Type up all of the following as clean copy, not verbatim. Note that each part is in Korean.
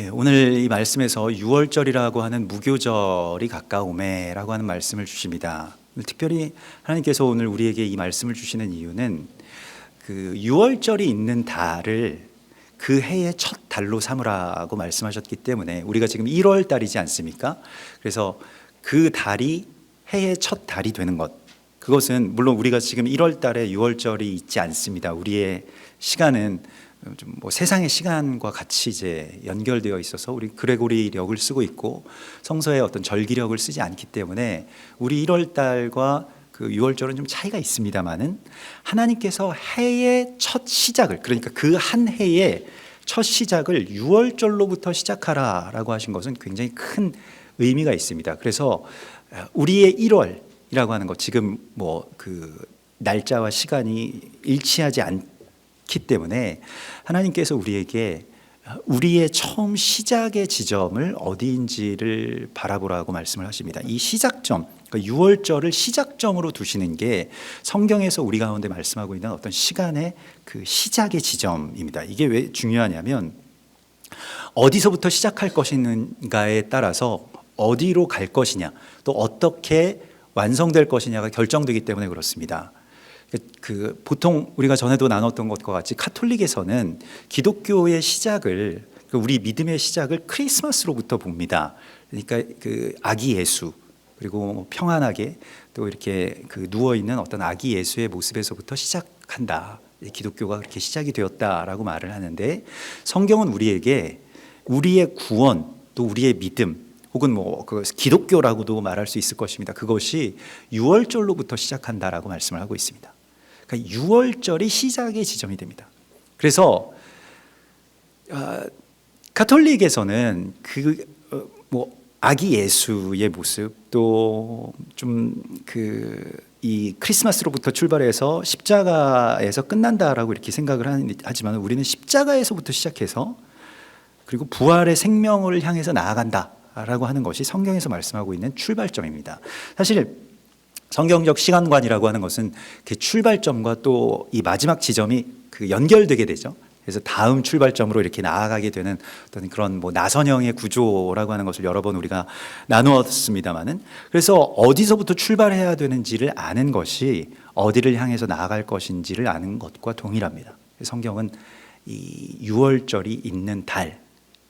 오늘 이 말씀에서 유월절이라고 하는 무교절이 가까우매라고 하는 말씀을 주십니다. 특별히 하나님께서 오늘 우리에게 이 말씀을 주시는 이유는 그 유월절이 있는 달을 그 해의 첫 달로 삼으라고 말씀하셨기 때문에, 우리가 지금 1월 달이지 않습니까? 그래서 그 달이 해의 첫 달이 되는 것, 그것은 물론 우리가 지금 1월 달에 유월절이 있지 않습니다. 우리의 시간은 좀 세상의 시간과 같이 이제 연결되어 있어서 우리 그레고리력을 쓰고 있고 성서의 어떤 절기력을 쓰지 않기 때문에 우리 1월 달과 그 유월절은 좀 차이가 있습니다만은, 하나님께서 해의 첫 시작을, 그러니까 그 한 해의 첫 시작을 유월절로부터 시작하라라고 하신 것은 굉장히 큰 의미가 있습니다. 그래서 우리의 1월이라고 하는 것, 지금 그 날짜와 시간이 일치하지 않기 때문에 하나님께서 우리에게 우리의 처음 시작의 지점을 어디인지를 바라보라고 말씀을 하십니다. 이 시작점, 그러니까 유월절을 시작점으로 두시는 게 성경에서 우리 가운데 말씀하고 있는 어떤 시간의 그 시작의 지점입니다. 이게 왜 중요하냐면, 어디서부터 시작할 것인가에 따라서 어디로 갈 것이냐, 또 어떻게 완성될 것이냐가 결정되기 때문에 그렇습니다. 보통 우리가 전에도 나눴던 것과 같이 카톨릭에서는 기독교의 시작을, 우리 믿음의 시작을 크리스마스로부터 봅니다. 그러니까 그 아기 예수, 그리고 평안하게 또 이렇게 그 누워 있는 어떤 아기 예수의 모습에서부터 시작한다. 기독교가 그렇게 시작이 되었다라고 말을 하는데, 성경은 우리에게 우리의 구원, 또 우리의 믿음, 혹은 그 기독교라고도 말할 수 있을 것입니다. 그것이 유월절로부터 시작한다라고 말씀을 하고 있습니다. 그러니까 유월절이 시작의 지점이 됩니다. 그래서 가톨릭에서는 아기 예수의 모습, 또 좀 이 크리스마스로부터 출발해서 십자가에서 끝난다라고 이렇게 생각을 하지만, 우리는 십자가에서부터 시작해서 그리고 부활의 생명을 향해서 나아간다라고 하는 것이 성경에서 말씀하고 있는 출발점입니다. 사실 성경적 시간관이라고 하는 것은 그 출발점과 또 이 마지막 지점이 연결되게 되죠. 그래서 다음 출발점으로 이렇게 나아가게 되는 어떤 그런 나선형의 구조라고 하는 것을 여러 번 우리가 나누었습니다만은, 그래서 어디서부터 출발해야 되는지를 아는 것이 어디를 향해서 나아갈 것인지를 아는 것과 동일합니다. 성경은 이 유월절이 있는 달,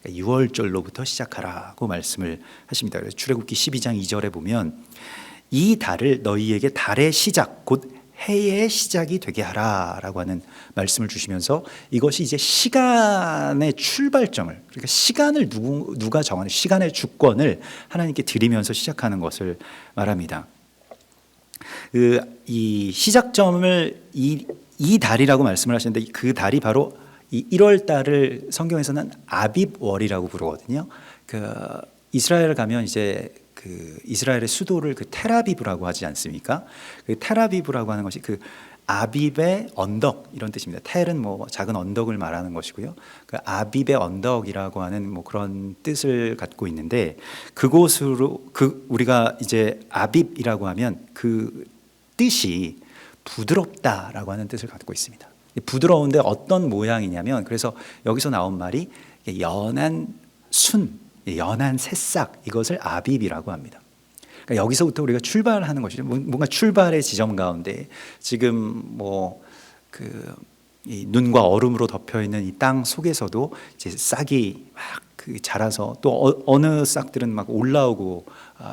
유월절로부터 시작하라고 말씀을 하십니다. 그래서 출애굽기 12장 2절에 보면, 이 달을 너희에게 달의 시작, 곧 해의 시작이 되게 하라라고 하는 말씀을 주시면서, 이것이 이제 시간의 출발점을, 그러니까 시간을 누가 정하는, 시간의 주권을 하나님께 드리면서 시작하는 것을 말합니다. 이 시작점을 이 달이라고 말씀을 하시는데, 그 달이 바로 이 1월 달을 성경에서는 아빕월이라고 부르거든요. 이스라엘 가면 이제 이스라엘의 수도를 텔아비브라고 하지 않습니까? 텔아비브라고 하는 것이 아빕의 언덕, 이런 뜻입니다. 텔은 작은 언덕을 말하는 것이고요. 아빕의 언덕이라고 하는 그런 뜻을 갖고 있는데, 그곳으로 우리가 이제 아빕이라고 하면 그 뜻이 부드럽다라고 하는 뜻을 갖고 있습니다. 부드러운데 어떤 모양이냐면, 그래서 여기서 나온 말이 연한 순, 연한 새싹, 이것을 아빕이라고 합니다. 그러니까 여기서부터 우리가 출발하는 것이죠. 뭔가 출발의 지점 가운데 지금 이 눈과 얼음으로 덮여 있는 이 땅 속에서도 이제 싹이 막 자라서, 또 어느 싹들은 막 올라오고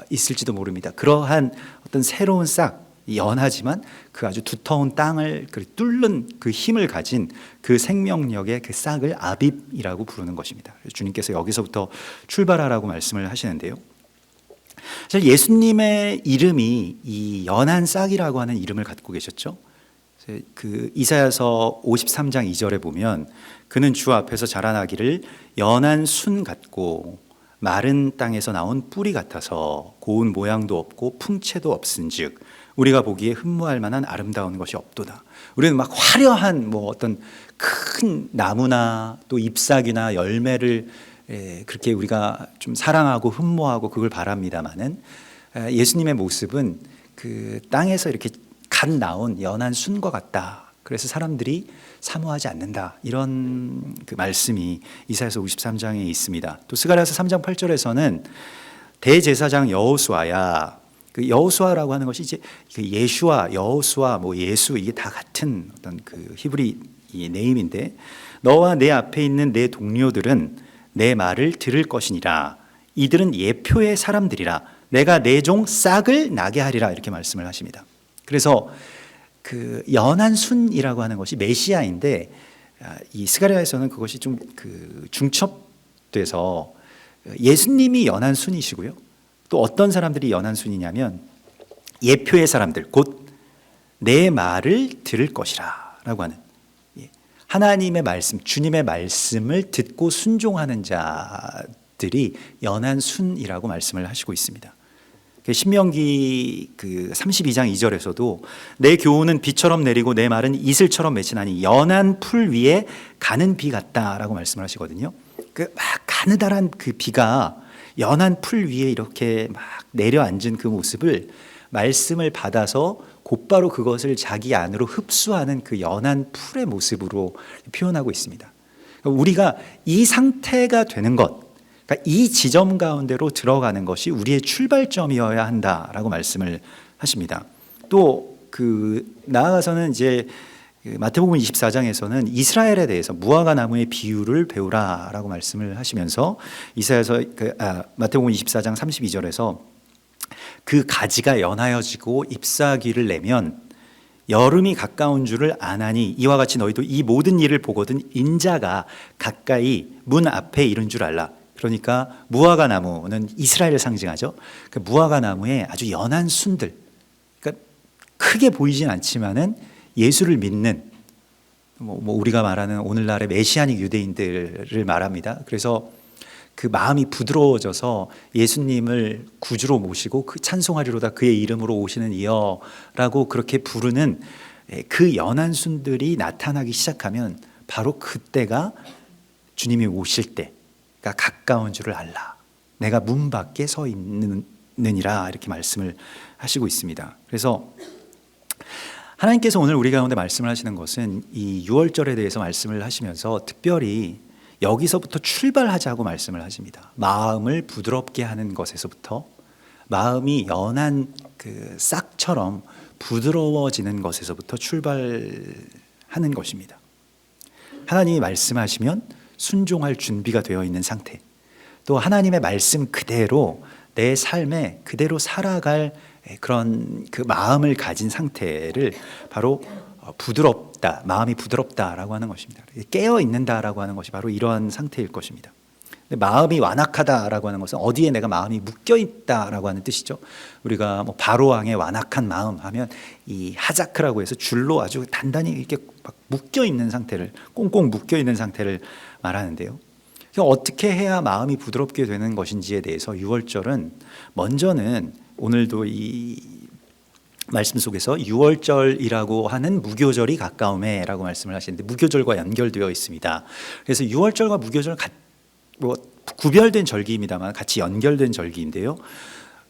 있을지도 모릅니다. 그러한 어떤 새로운 싹, 연하지만 그 아주 두터운 땅을 뚫는 그 힘을 가진 그 생명력의 그 싹을 아빕이라고 부르는 것입니다. 주님께서 여기서부터 출발하라고 말씀을 하시는데요. 사실 예수님의 이름이 이 연한 싹이라고 하는 이름을 갖고 계셨죠. 이사야서 53장 2절에 보면, 그는 주 앞에서 자라나기를 연한 순 같고 마른 땅에서 나온 뿌리 같아서 고운 모양도 없고 풍채도 없은즉 우리가 보기에 흠모할 만한 아름다운 것이 없도다. 우리는 막 화려한 어떤 큰 나무나 또 잎사귀나 열매를 그렇게 우리가 좀 사랑하고 흠모하고 그걸 바랍니다마는, 예수님의 모습은 그 땅에서 이렇게 갓 나온 연한 순과 같다. 그래서 사람들이 사모하지 않는다. 이런 그 말씀이 이사야서 53장에 있습니다. 또 스가랴서 3장 8절에서는 대제사장 여호수아야, 그 여호수아라고 하는 것이 이제 그 예슈아, 여호수아, 뭐 예수, 이게 다 같은 어떤 그 히브리 이 네임인데, 너와 내 앞에 있는 내 동료들은 내 말을 들을 것이니라. 이들은 예표의 사람들이라. 내가 내 종 싹을 나게 하리라. 이렇게 말씀을 하십니다. 그래서 그 연한 순이라고 하는 것이 메시아인데, 이 스가랴에서는 그것이 좀 그 중첩돼서 예수님이 연한 순이시고요. 또 어떤 사람들이 연한 순이냐면 예표의 사람들, 곧 내 말을 들을 것이라 라고 하는, 하나님의 말씀, 주님의 말씀을 듣고 순종하는 자들이 연한 순이라고 말씀을 하시고 있습니다. 신명기 그 32장 2절에서도 내 교훈은 비처럼 내리고 내 말은 이슬처럼 맺히나니 연한 풀 위에 가는 비 같다라고 말씀을 하시거든요. 그 막 가느다란 그 비가 연한 풀 위에 이렇게 막 내려앉은 그 모습을 말씀을 받아서 곧바로 그것을 자기 안으로 흡수하는 그 연한 풀의 모습으로 표현하고 있습니다. 우리가 이 상태가 되는 것, 그러니까 이 지점 가운데로 들어가는 것이 우리의 출발점이어야 한다라고 말씀을 하십니다. 또 그 나아가서는 이제 마태복음 24장에서는 이스라엘에 대해서 무화과 나무의 비유를 배우라라고 말씀을 하시면서 이사야서 마태복음 24장 32절에서 그 가지가 연하여지고 잎사귀를 내면 여름이 가까운 줄을 아나니 이와 같이 너희도 이 모든 일을 보거든 인자가 가까이 문 앞에 이른 줄 알라. 그러니까 무화과 나무는 이스라엘을 상징하죠. 그 무화과 나무에 아주 연한 순들, 그러니까 크게 보이진 않지만은 예수를 믿는 뭐 우리가 말하는 오늘날의 메시아닉 유대인들을 말합니다. 그래서 그 마음이 부드러워져서 예수님을 구주로 모시고 그 찬송하리로다 그의 이름으로 오시는 이여라고 그렇게 부르는 그 연한 순들이 나타나기 시작하면 바로 그때가 주님이 오실 때가 가까운 줄을 알라. 내가 문 밖에 서 있느니라 이렇게 말씀을 하시고 있습니다. 그래서 하나님께서 오늘 우리 가운데 말씀을 하시는 것은 이 유월절에 대해서 말씀을 하시면서 특별히 여기서부터 출발하자고 말씀을 하십니다. 마음을 부드럽게 하는 것에서부터, 마음이 연한 그 싹처럼 부드러워지는 것에서부터 출발하는 것입니다. 하나님이 말씀하시면 순종할 준비가 되어 있는 상태, 또 하나님의 말씀 그대로 내 삶에 그대로 살아갈 그런 그 마음을 가진 상태를 바로 부드럽다, 마음이 부드럽다라고 하는 것입니다. 깨어 있는다라고 하는 것이 바로 이러한 상태일 것입니다. 마음이 완악하다라고 하는 것은 어디에 내가 마음이 묶여 있다라고 하는 뜻이죠. 우리가 뭐 바로왕의 완악한 마음 하면 이 하자크라고 해서 줄로 아주 단단히 이렇게 막 묶여 있는 상태를, 꽁꽁 묶여 있는 상태를 말하는데요. 어떻게 해야 마음이 부드럽게 되는 것인지에 대해서 유월절은 먼저는 오늘도 이 말씀 속에서 유월절이라고 하는 무교절이 가까움에라고 말씀을 하시는데 무교절과 연결되어 있습니다. 그래서 유월절과 무교절 뭐 구별된 절기입니다만 같이 연결된 절기인데요.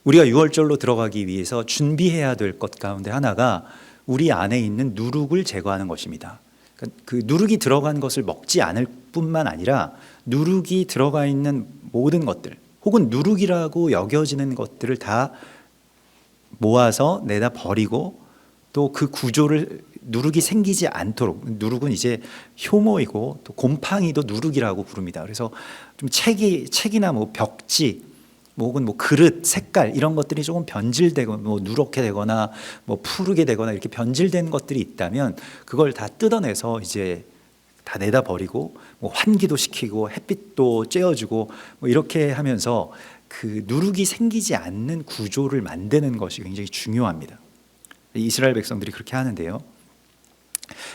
우리가 유월절로 들어가기 위해서 준비해야 될 것 가운데 하나가 우리 안에 있는 누룩을 제거하는 것입니다. 그 누룩이 들어간 것을 먹지 않을 뿐만 아니라 누룩이 들어가 있는 모든 것들 혹은 누룩이라고 여겨지는 것들을 다 모아서 내다 버리고 또 그 구조를 누룩이 생기지 않도록, 누룩은 이제 효모이고 또 곰팡이도 누룩이라고 부릅니다. 그래서 좀 책이나 뭐 벽지 혹은 뭐 그릇 색깔 이런 것들이 조금 변질되고 뭐 누렇게 되거나 뭐 푸르게 되거나 이렇게 변질된 것들이 있다면 그걸 다 뜯어내서 이제 다 내다 버리고 뭐 환기도 시키고 햇빛도 쬐어주고 뭐 이렇게 하면서 그 누룩이 생기지 않는 구조를 만드는 것이 굉장히 중요합니다. 이스라엘 백성들이 그렇게 하는데요.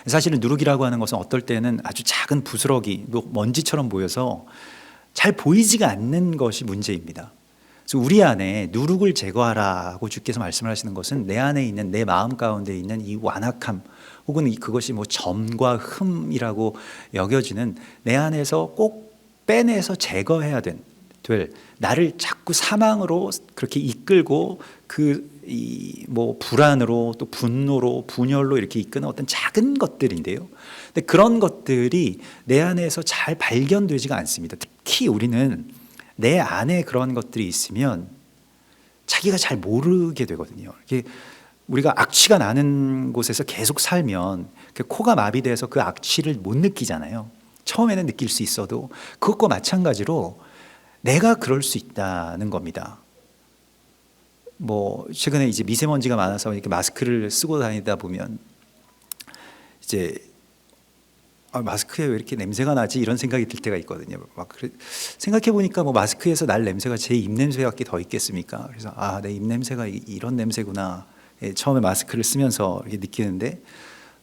사실은 누룩이라고 하는 것은 어떨 때는 아주 작은 부스러기, 먼지처럼 보여서 잘 보이지가 않는 것이 문제입니다. 그래서 우리 안에 누룩을 제거하라고 주께서 말씀을 하시는 것은 내 안에 있는, 내 마음 가운데 있는 이 완악함 혹은 그것이 뭐 점과 흠이라고 여겨지는 내 안에서 꼭 빼내서 제거해야 된 될, 나를 자꾸 사망으로 그렇게 이끌고 뭐 불안으로 또 분노로 분열로 이렇게 이끄는 어떤 작은 것들인데요. 근데 그런 것들이 내 안에서 잘 발견되지가 않습니다. 특히 우리는 내 안에 그런 것들이 있으면 자기가 잘 모르게 되거든요. 이게 우리가 악취가 나는 곳에서 계속 살면 코가 마비돼서 그 악취를 못 느끼잖아요. 처음에는 느낄 수 있어도 그것과 마찬가지로 내가 그럴 수 있다는 겁니다. 뭐 최근에 이제 미세먼지가 많아서 이렇게 마스크를 쓰고 다니다 보면 이제 마스크에 왜 이렇게 냄새가 나지 이런 생각이 들 때가 있거든요. 생각해 보니까 뭐 마스크에서 날 냄새가 제 입 냄새밖에 더 있겠습니까? 그래서 내 입 냄새가 이런 냄새구나. 처음에 마스크를 쓰면서 이렇게 느끼는데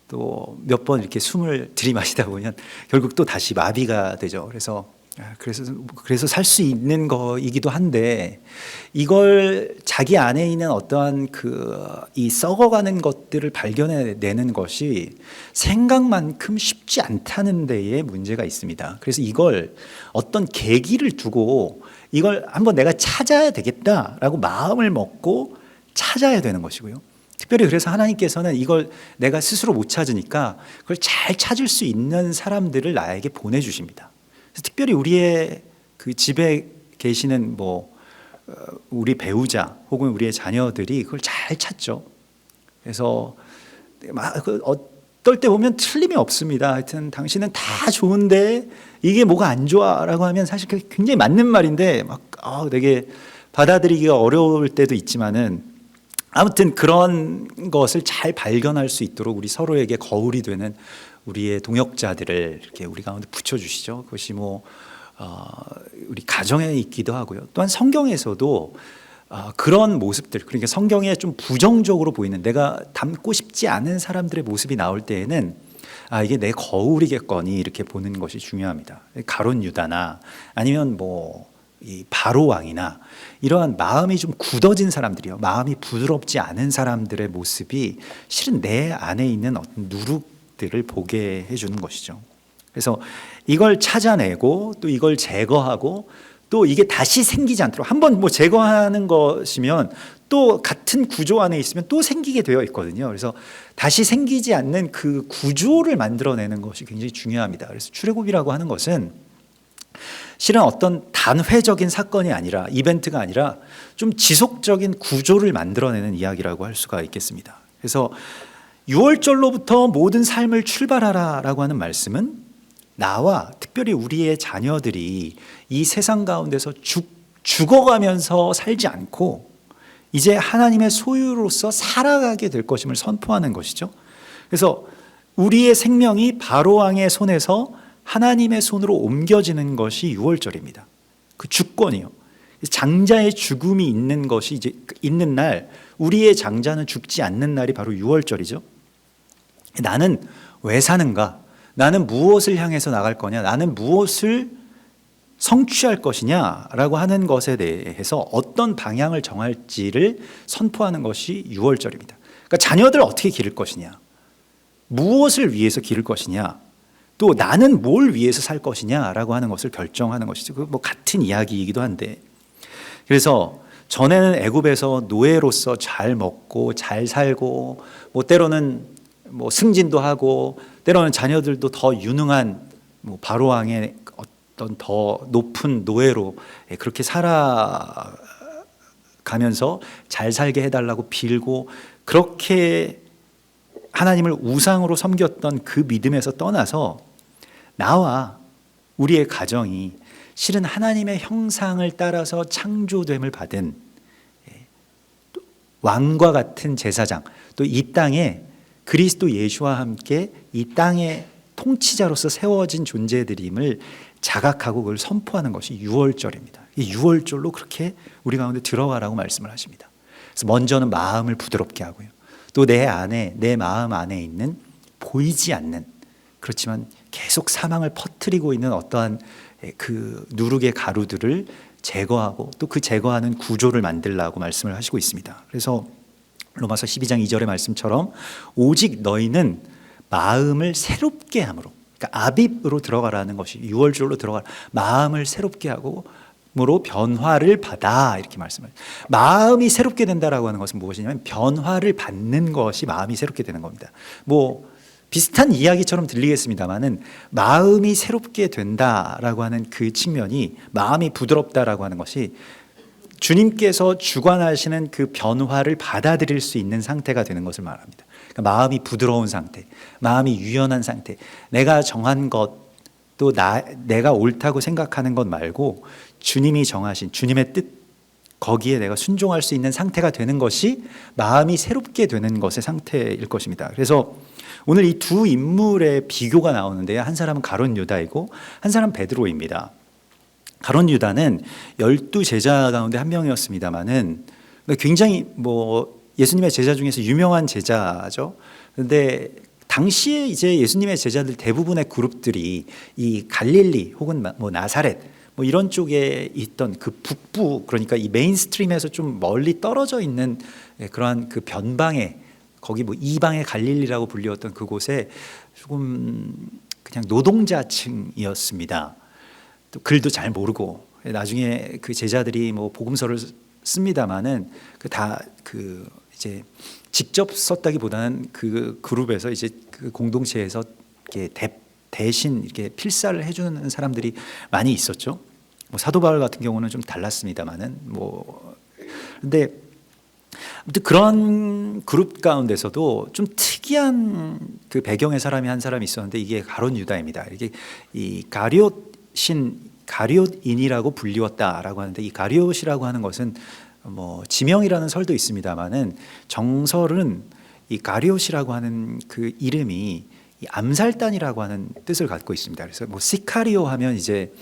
또 몇 번 이렇게 숨을 들이마시다 보면 결국 또 다시 마비가 되죠. 그래서 살 수 있는 거이기도 한데 이걸 자기 안에 있는 어떠한 이 썩어가는 것들을 발견해내는 것이 생각만큼 쉽지 않다는 데에 문제가 있습니다. 그래서 이걸 어떤 계기를 두고 이걸 한번 내가 찾아야 되겠다라고 마음을 먹고 찾아야 되는 것이고요. 특별히 그래서 하나님께서는 이걸 내가 스스로 못 찾으니까 그걸 잘 찾을 수 있는 사람들을 나에게 보내주십니다. 특별히 우리의 그 집에 계시는 우리 배우자 혹은 우리의 자녀들이 그걸 잘 찾죠. 그래서 어떨 때 보면 틀림이 없습니다. 하여튼 당신은 다 좋은데 이게 뭐가 안 좋아라고 하면 사실 굉장히 맞는 말인데 되게 받아들이기가 어려울 때도 있지만은 아무튼 그런 것을 잘 발견할 수 있도록 우리 서로에게 거울이 되는 우리의 동역자들을 이렇게 우리 가운데 붙여주시죠. 그것이 우리 가정에 있기도 하고요. 또한 성경에서도 그런 모습들, 그러니까 성경에 좀 부정적으로 보이는 내가 닮고 싶지 않은 사람들의 모습이 나올 때에는 이게 내 거울이겠거니 이렇게 보는 것이 중요합니다. 가룟 유다나 아니면 이 바로 왕이나 이러한 마음이 좀 굳어진 사람들이요, 마음이 부드럽지 않은 사람들의 모습이 실은 내 안에 있는 어떤 누룩들을 보게 해주는 것이죠. 그래서 이걸 찾아내고 또 이걸 제거하고 또 이게 다시 생기지 않도록 한번 제거하는 것이면 또 같은 구조 안에 있으면 또 생기게 되어 있거든요. 그래서 다시 생기지 않는 그 구조를 만들어내는 것이 굉장히 중요합니다. 그래서 출애굽이라고 하는 것은 실은 어떤 단회적인 사건이 아니라 이벤트가 아니라 좀 지속적인 구조를 만들어내는 이야기라고 할 수가 있겠습니다. 그래서 6월절로부터 모든 삶을 출발하라라고 하는 말씀은 나와 특별히 우리의 자녀들이 이 세상 가운데서 죽어가면서 살지 않고 이제 하나님의 소유로서 살아가게 될 것임을 선포하는 것이죠. 그래서 우리의 생명이 바로왕의 손에서 하나님의 손으로 옮겨지는 것이 6월절입니다. 그 주권이요. 장자의 죽음이 있는 것이 이제 있는 날, 우리의 장자는 죽지 않는 날이 바로 6월절이죠. 나는 왜 사는가? 나는 무엇을 향해서 나갈 거냐? 나는 무엇을 성취할 것이냐라고 하는 것에 대해서 어떤 방향을 정할지를 선포하는 것이 6월절입니다. 그러니까 자녀들 어떻게 기를 것이냐? 무엇을 위해서 기를 것이냐? 또 나는 뭘 위해서 살 것이냐라고 하는 것을 결정하는 것이죠. 같은 이야기이기도 한데, 그래서 전에는 애굽에서 노예로서 잘 먹고 잘 살고 때로는 승진도 하고 때로는 자녀들도 더 유능한 바로왕의 어떤 더 높은 노예로 그렇게 살아가면서 잘 살게 해달라고 빌고 그렇게 하나님을 우상으로 섬겼던 그 믿음에서 떠나서 나와 우리의 가정이 실은 하나님의 형상을 따라서 창조됨을 받은 왕과 같은 제사장, 또 이 땅에 그리스도 예수와 함께 이 땅의 통치자로서 세워진 존재들임을 자각하고 그걸 선포하는 것이 6월절입니다. 이 6월절로 그렇게 우리 가운데 들어가라고 말씀을 하십니다. 그래서 먼저는 마음을 부드럽게 하고요. 또 내 마음 안에 있는 보이지 않는, 그렇지만 계속 사망을 퍼뜨리고 있는 어떠한 그 누룩의 가루들을 제거하고 또 그 제거하는 구조를 만들라고 말씀을 하시고 있습니다. 그래서 로마서 12장 2절의 말씀처럼 오직 너희는 마음을 새롭게 함으로, 그러니까 아빕으로 들어가라는 것이 6월절로 들어가라. 마음을 새롭게 하고 으로 변화를 받아 이렇게 말씀을. 마음이 새롭게 된다라고 하는 것은 무엇이냐면 변화를 받는 것이 마음이 새롭게 되는 겁니다. 뭐 비슷한 이야기처럼 들리겠습니다만은 마음이 새롭게 된다라고 하는 그 측면이 마음이 부드럽다라고 하는 것이 주님께서 주관하시는 그 변화를 받아들일 수 있는 상태가 되는 것을 말합니다. 그러니까 마음이 부드러운 상태, 마음이 유연한 상태, 내가 정한 것 또 내가 옳다고 생각하는 것 말고 주님이 정하신 주님의 뜻 거기에 내가 순종할 수 있는 상태가 되는 것이 마음이 새롭게 되는 것의 상태일 것입니다. 그래서 오늘 이 두 인물의 비교가 나오는데요. 한 사람은 가룟 유다이고 한 사람은 베드로입니다. 가룟 유다는 12제자 가운데 한 명이었습니다만은 굉장히 뭐 예수님의 제자 중에서 유명한 제자죠. 그런데 당시에 이제 예수님의 제자들 대부분의 그룹들이 이 갈릴리 혹은 뭐 나사렛 뭐 이런 쪽에 있던 그 북부, 그러니까 이 메인스트림에서 좀 멀리 떨어져 있는 그러한 그 변방에, 거기 뭐 이방의 갈릴리라고 불리웠던 그곳에 조금 그냥 노동자층이었습니다. 또 글도 잘 모르고 나중에 그 제자들이 뭐 복음서를 씁니다마는 그 이제 직접 썼다기보다는 그 그룹에서 이제 그 공동체에서 이렇게 대신 이렇게 필사를 해주는 사람들이 많이 있었죠. 뭐 사도 바울 같은 경우는 좀 달랐습니다만은 뭐 근데 아무튼 그런 그룹 가운데서도 좀 특이한 그 배경의 사람이 한 사람이 있었는데 이게 가룟 유다입니다. 이게 이 가룟인이라고 불리웠다라고 하는데 이 가룟이라고 하는 것은 뭐 지명이라는 설도 있습니다만은 정설은 이 가룟이라고 하는 그 이름이 이 암살단이라고 하는 뜻을 갖고 있습니다. 그래서 뭐 시카리오 하면 이제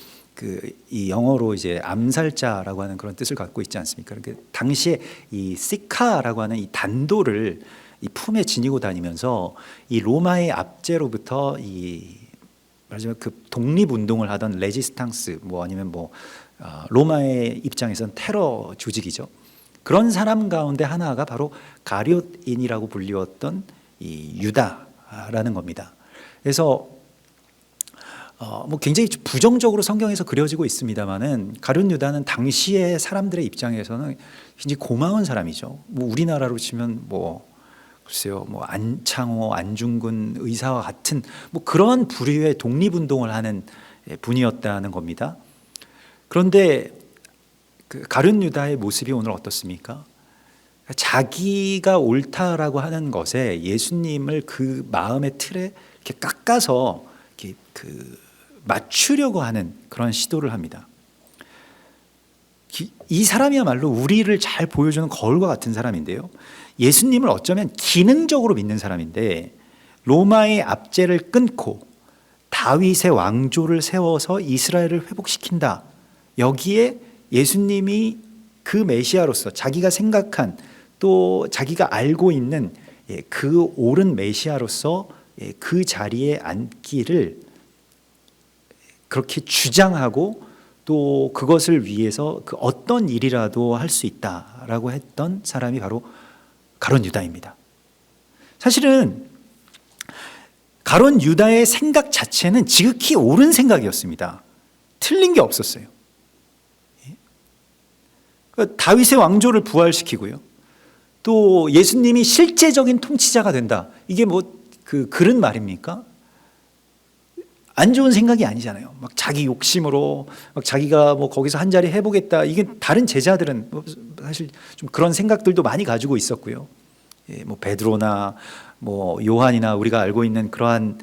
이 영어로 이제 암살자라고 하는 그런 뜻을 갖고 있지 않습니까? 그러니까 당시에 이 시카라고 하는 이 단도를 이 품에 지니고 다니면서 이 로마의 압제로부터 말하자면 그 독립운동을 하던 레지스탕스 뭐 아니면 뭐 로마의 입장에서는 테러 조직이죠. 그런 사람 가운데 하나가 바로 가룟인이라고 불리웠던 이 유다라는 겁니다. 그래서 뭐 굉장히 부정적으로 성경에서 그려지고 있습니다만은 가룟 유다는 당시의 사람들의 입장에서는 굉장히 고마운 사람이죠. 뭐 우리나라로 치면 뭐 글쎄요, 뭐 안창호, 안중근 의사와 같은 뭐 그런 부류의 독립운동을 하는 분이었다는 겁니다. 그런데 그 가룟 유다의 모습이 오늘 어떻습니까? 자기가 옳다라고 하는 것에 예수님을 그 마음의 틀에 이렇게 깎아서 이렇게 맞추려고 하는 그런 시도를 합니다. 이 사람이야말로 우리를 잘 보여주는 거울과 같은 사람인데요. 예수님을 어쩌면 기능적으로 믿는 사람인데 로마의 압제를 끊고 다윗의 왕조를 세워서 이스라엘을 회복시킨다. 여기에 예수님이 그 메시아로서 자기가 생각한 또 자기가 알고 있는 그 옳은 메시아로서 그 자리에 앉기를 그렇게 주장하고 또 그것을 위해서 그 어떤 일이라도 할 수 있다라고 했던 사람이 바로 가룟 유다입니다. 사실은 가룟 유다의 생각 자체는 지극히 옳은 생각이었습니다. 틀린 게 없었어요. 다윗의 왕조를 부활시키고요. 또 예수님이 실제적인 통치자가 된다. 이게 뭐 그런 말입니까? 안 좋은 생각이 아니잖아요. 막 자기 욕심으로 막 자기가 뭐 거기서 한 자리 해보겠다. 이게 다른 제자들은 사실 좀 그런 생각들도 많이 가지고 있었고요. 뭐 베드로나 뭐 요한이나 우리가 알고 있는 그러한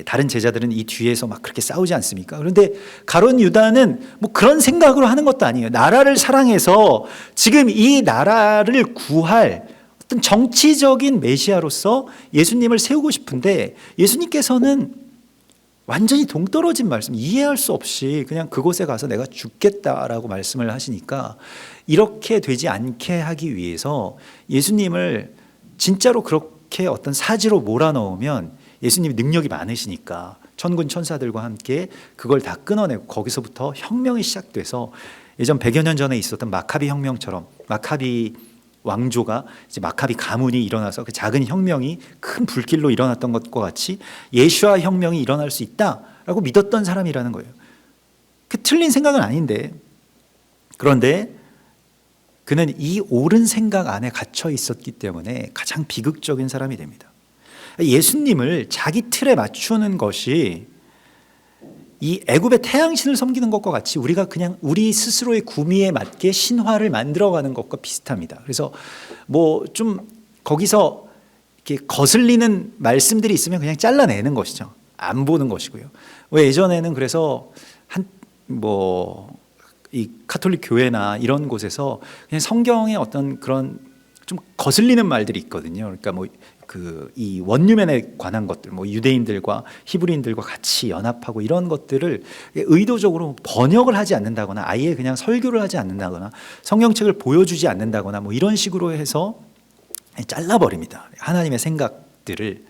다른 제자들은 이 뒤에서 막 그렇게 싸우지 않습니까? 그런데 가룟 유다는 뭐 그런 생각으로 하는 것도 아니에요. 나라를 사랑해서 지금 이 나라를 구할 어떤 정치적인 메시아로서 예수님을 세우고 싶은데 예수님께서는 완전히 동떨어진 말씀, 이해할 수 없이 그냥 그곳에 가서 내가 죽겠다라고 말씀을 하시니까 이렇게 되지 않게 하기 위해서 예수님을 진짜로 그렇게 어떤 사지로 몰아넣으면 예수님이 능력이 많으시니까 천군 천사들과 함께 그걸 다 끊어내고 거기서부터 혁명이 시작돼서 예전 100여 년 전에 있었던 마카비 혁명처럼 마카비 왕조가 이제 마카비 가문이 일어나서 그 작은 혁명이 큰 불길로 일어났던 것과 같이 예수와 혁명이 일어날 수 있다라고 믿었던 사람이라는 거예요. 그 틀린 생각은 아닌데 그런데 그는 이 옳은 생각 안에 갇혀 있었기 때문에 가장 비극적인 사람이 됩니다. 예수님을 자기 틀에 맞추는 것이 이 애굽의 태양신을 섬기는 것과 같이 우리가 그냥 우리 스스로의 구미에 맞게 신화를 만들어가는 것과 비슷합니다. 그래서 뭐 좀 거기서 이렇게 거슬리는 말씀들이 있으면 그냥 잘라내는 것이죠. 안 보는 것이고요. 왜 예전에는 그래서 이 카톨릭 교회나 이런 곳에서 그냥 성경의 어떤 그런 좀 거슬리는 말들이 있거든요. 그러니까 이 원유맨에 관한 것들, 유대인들과 히브리인들과 같이 연합하고 이런 것들을 의도적으로 번역을 하지 않는다거나 아예 그냥 설교를 하지 않는다거나 성경책을 보여주지 않는다거나 이런 식으로 해서 잘라버립니다. 하나님의 생각들을.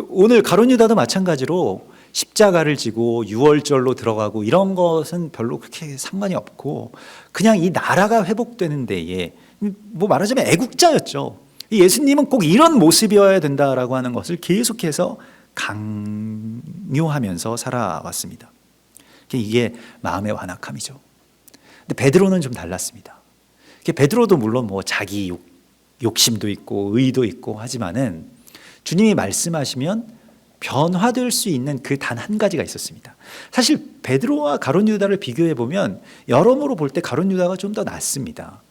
오늘 가룟 유다도 마찬가지로 십자가를 지고 유월절로 들어가고 이런 것은 별로 그렇게 상관이 없고 그냥 이 나라가 회복되는 데에 말하자면 애국자였죠. 예수님은 꼭 이런 모습이어야 된다라고 하는 것을 계속해서 강요하면서 살아왔습니다. 이게 마음의 완악함이죠. 근데 베드로는 좀 달랐습니다. 베드로도 물론 자기 욕심도 있고 의도 있고 하지만은 주님이 말씀하시면 변화될 수 있는 그 단 한 가지가 있었습니다. 사실 베드로와 가룟 유다를 비교해 보면 여러모로 볼 때 가룟 유다가 좀 더 낫습니다.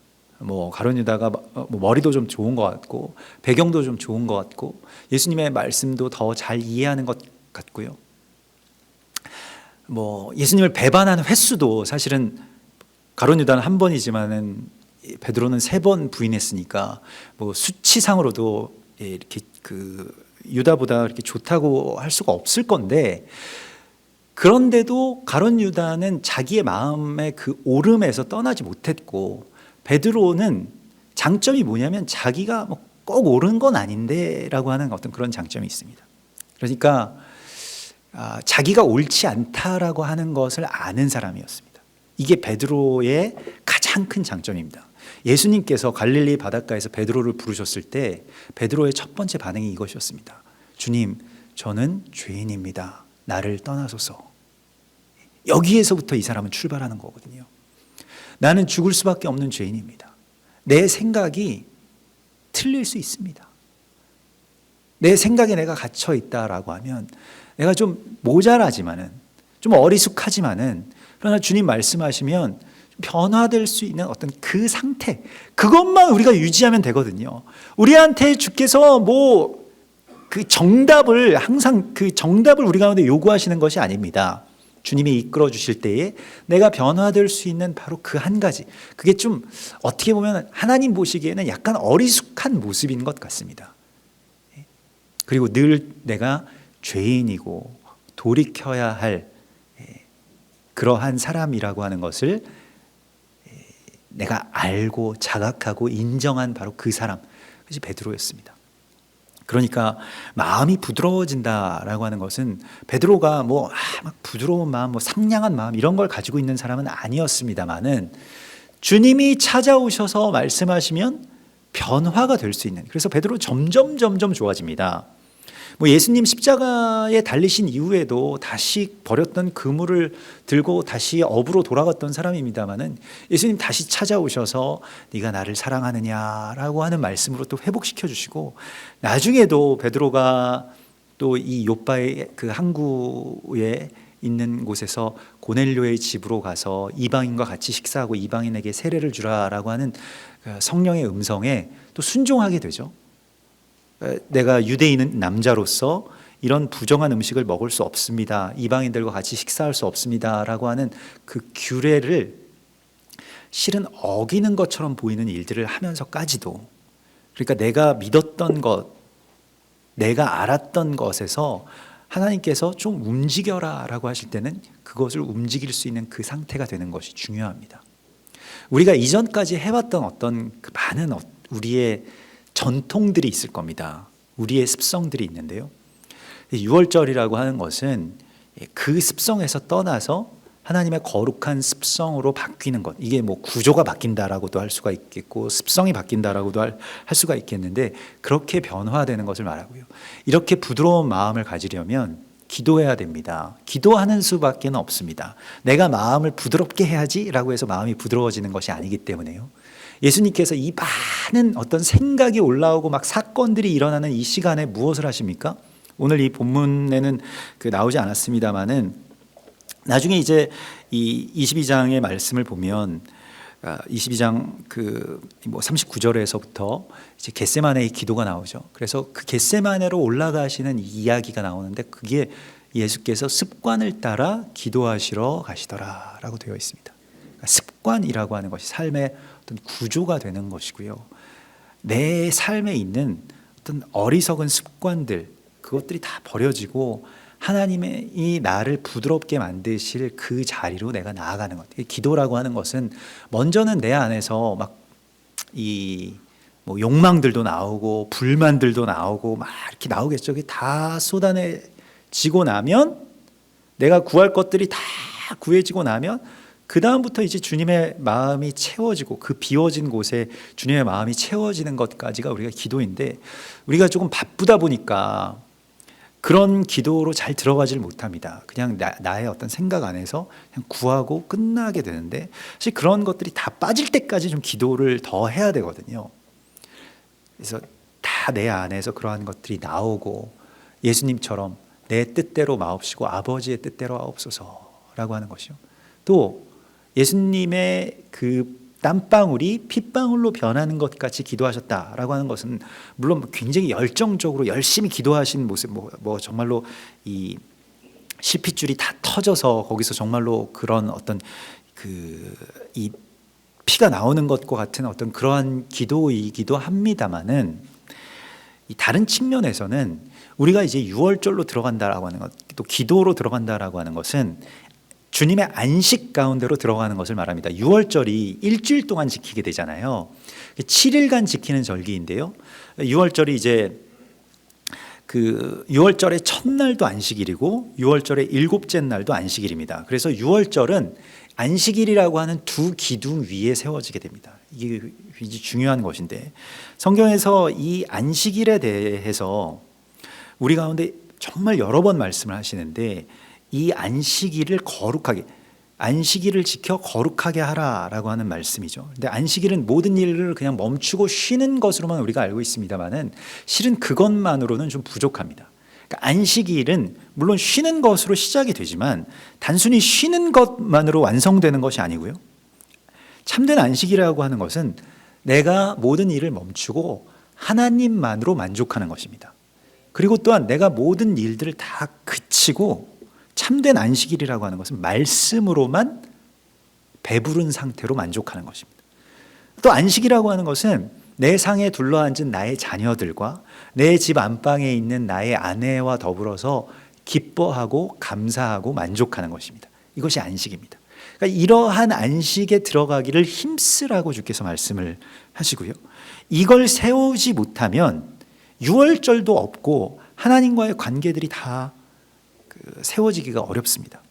가룟 유다가 머리도 좀 좋은 것 같고 배경도 좀 좋은 것 같고 예수님의 말씀도 더 잘 이해하는 것 같고요. 예수님을 배반하는 횟수도 사실은 가룟 유다는 한 번이지만은 베드로는 3번 부인했으니까 수치상으로도 이렇게 유다보다 이렇게 좋다고 할 수가 없을 건데, 그런데도 가룟 유다는 자기의 마음의 그 오름에서 떠나지 못했고 베드로는 장점이 뭐냐면 자기가 꼭 옳은 건 아닌데라고 하는 어떤 그런 장점이 있습니다. 그러니까 자기가 옳지 않다라고 하는 것을 아는 사람이었습니다. 이게 베드로의 가장 큰 장점입니다. 예수님께서 갈릴리 바닷가에서 베드로를 부르셨을 때 베드로의 첫 번째 반응이 이것이었습니다. 주님, 저는 죄인입니다. 나를 떠나소서. 여기에서부터 이 사람은 출발하는 거거든요. 나는 죽을 수밖에 없는 죄인입니다. 내 생각이 틀릴 수 있습니다. 내 생각에 내가 갇혀 있다라고 하면 내가 좀 모자라지만은, 좀 어리숙하지만은, 그러나 주님 말씀하시면 변화될 수 있는 어떤 그 상태, 그것만 우리가 유지하면 되거든요. 우리한테 주께서 그 정답을 항상 그 정답을 우리 가운데 요구하시는 것이 아닙니다. 주님이 이끌어 주실 때에 내가 변화될 수 있는 바로 그 한 가지, 그게 좀 어떻게 보면 하나님 보시기에는 약간 어리숙한 모습인 것 같습니다. 그리고 늘 내가 죄인이고 돌이켜야 할 그러한 사람이라고 하는 것을 내가 알고 자각하고 인정한 바로 그 사람, 그것이 베드로였습니다. 그러니까 마음이 부드러워진다라고 하는 것은 베드로가 막 부드러운 마음, 상냥한 마음 이런 걸 가지고 있는 사람은 아니었습니다만은 주님이 찾아오셔서 말씀하시면 변화가 될 수 있는, 그래서 베드로 점점 좋아집니다. 예수님 십자가에 달리신 이후에도 다시 버렸던 그물을 들고 다시 업으로 돌아갔던 사람입니다만은 예수님 다시 찾아오셔서 네가 나를 사랑하느냐라고 하는 말씀으로 또 회복시켜 주시고, 나중에도 베드로가 또 이 요바의 그 항구에 있는 곳에서 고넬료의 집으로 가서 이방인과 같이 식사하고 이방인에게 세례를 주라라고 하는 성령의 음성에 또 순종하게 되죠. 내가 유대인은 남자로서 이런 부정한 음식을 먹을 수 없습니다. 이방인들과 같이 식사할 수 없습니다. 라고 하는 그 규례를 실은 어기는 것처럼 보이는 일들을 하면서까지도, 그러니까 내가 믿었던 것, 내가 알았던 것에서 하나님께서 좀 움직여라 라고 하실 때는 그것을 움직일 수 있는 그 상태가 되는 것이 중요합니다. 우리가 이전까지 해왔던 어떤 그 많은 우리의 전통들이 있을 겁니다. 우리의 습성들이 있는데요. 6월절이라고 하는 것은 그 습성에서 떠나서 하나님의 거룩한 습성으로 바뀌는 것. 이게 구조가 바뀐다라고도 할 수가 있겠고 습성이 바뀐다라고도 할 수가 있겠는데, 그렇게 변화되는 것을 말하고요. 이렇게 부드러운 마음을 가지려면 기도해야 됩니다. 기도하는 수밖에 없습니다. 내가 마음을 부드럽게 해야지라고 해서 마음이 부드러워지는 것이 아니기 때문에요. 예수님께서 이 많은 어떤 생각이 올라오고 막 사건들이 일어나는 이 시간에 무엇을 하십니까? 오늘 이 본문에는 나오지 않았습니다만은 나중에 이제 이 22장의 말씀을 보면 22장 39절에서부터 이제 겟세마네의 기도가 나오죠. 그래서 그 겟세마네로 올라가시는 이야기가 나오는데 그게 예수께서 습관을 따라 기도하시러 가시더라라고 되어 있습니다. 그러니까 습관이라고 하는 것이 삶의 어떤 구조가 되는 것이고요. 내 삶에 있는 어떤 어리석은 습관들 그것들이 다 버려지고 하나님이 나를 부드럽게 만드실 그 자리로 내가 나아가는 것. 기도라고 하는 것은 먼저는 내 안에서 막 이 욕망들도 나오고 불만들도 나오고 막 이렇게 나오겠죠. 그게 다 쏟아내지고 나면 내가 구할 것들이 다 구해지고 나면 그 다음부터 이제 주님의 마음이 채워지고 그 비워진 곳에 주님의 마음이 채워지는 것까지가 우리가 기도인데 우리가 조금 바쁘다 보니까 그런 기도로 잘 들어가질 못합니다. 그냥 나의 어떤 생각 안에서 그냥 구하고 끝나게 되는데 사실 그런 것들이 다 빠질 때까지 좀 기도를 더 해야 되거든요. 그래서 다 내 안에서 그러한 것들이 나오고 예수님처럼 내 뜻대로 마옵시고 아버지의 뜻대로 하옵소서라고 하는 것이요. 또 예수님의 그 땀방울이 핏방울로 변하는 것 같이 기도하셨다라고 하는 것은 물론 굉장히 열정적으로 열심히 기도하신 모습, 정말로 이 실핏줄이 다 터져서 거기서 정말로 그런 어떤 이 피가 나오는 것과 같은 어떤 그러한 기도이기도 합니다만은 이 다른 측면에서는 우리가 이제 유월절로 들어간다라고 하는 것, 또 기도로 들어간다라고 하는 것은 주님의 안식 가운데로 들어가는 것을 말합니다. 유월절이 일주일 동안 지키게 되잖아요. 7일간 지키는 절기인데요. 유월절이 이제 유월절의 첫날도 안식일이고 유월절의 일곱째 날도 안식일입니다. 그래서 유월절은 안식일이라고 하는 두 기둥 위에 세워지게 됩니다. 이게 굉장히 중요한 것인데 성경에서 이 안식일에 대해서 우리 가운데 정말 여러 번 말씀을 하시는데 이 안식일을 거룩하게, 안식일을 지켜 거룩하게 하라라고 하는 말씀이죠. 근데 안식일은 모든 일을 그냥 멈추고 쉬는 것으로만 우리가 알고 있습니다만은 실은 그것만으로는 좀 부족합니다. 그러니까 안식일은 물론 쉬는 것으로 시작이 되지만 단순히 쉬는 것만으로 완성되는 것이 아니고요. 참된 안식이라고 하는 것은 내가 모든 일을 멈추고 하나님만으로 만족하는 것입니다. 그리고 또한 내가 모든 일들을 다 그치고 참된 안식일이라고 하는 것은 말씀으로만 배부른 상태로 만족하는 것입니다. 또 안식이라고 하는 것은 내 상에 둘러앉은 나의 자녀들과 내 집 안방에 있는 나의 아내와 더불어서 기뻐하고 감사하고 만족하는 것입니다. 이것이 안식입니다. 그러니까 이러한 안식에 들어가기를 힘쓰라고 주께서 말씀을 하시고요. 이걸 세우지 못하면 유월절도 없고 하나님과의 관계들이 다 세워지기가 어렵습니다.